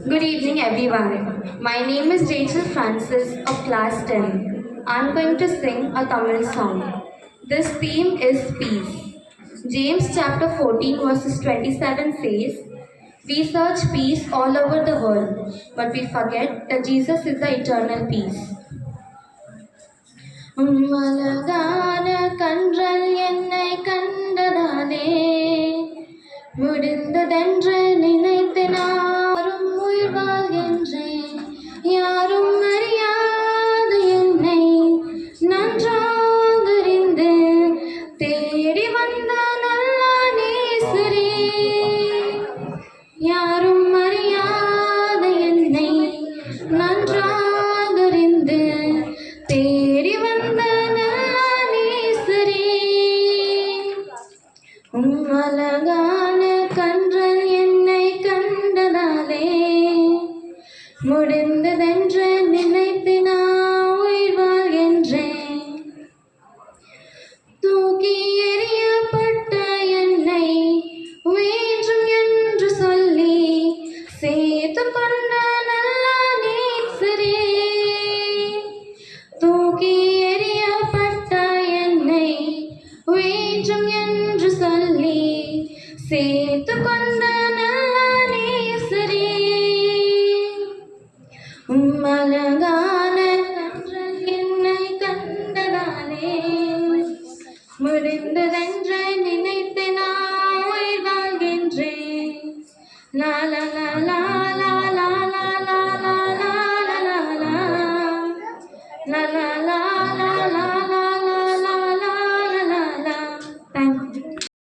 Good evening, everyone. My name is Rachel Francis of Class 10. I'm going to sing a Tamil song. This theme is peace. James chapter 14, verses 27 says, "We search peace all over the world, but we forget that Jesus is the eternal peace." உம்மழகான கன்றல் என்னை கண்டதாலே முடிந்ததென்று நினைத்து நாரும் உயிர் வாழ்கின்றேன். யாரும் அறியாத என்னை நன்றாகறிந்து தேடி வந்த நல்ல நேசரே. யாரும் அறியாத என்னை நன்றாகறிந்து தேடி வந்த நல்ல நேசரே. உம்மழகான கன்றல் என்னை கண்டதாலே முடிந்ததென்று நினைத்து நான் உயிர் வாழ்கின்றேன். தூக்கி எறியப்பட்ட என்னை வேண்டும் என்று சொல்லி சேர்த்து கொண்ட நல்ல நேசரே. தூக்கி எறியப்பட்ட என்னை வேண்டும் என்று சொல்லி சேர்த்து கொண்ட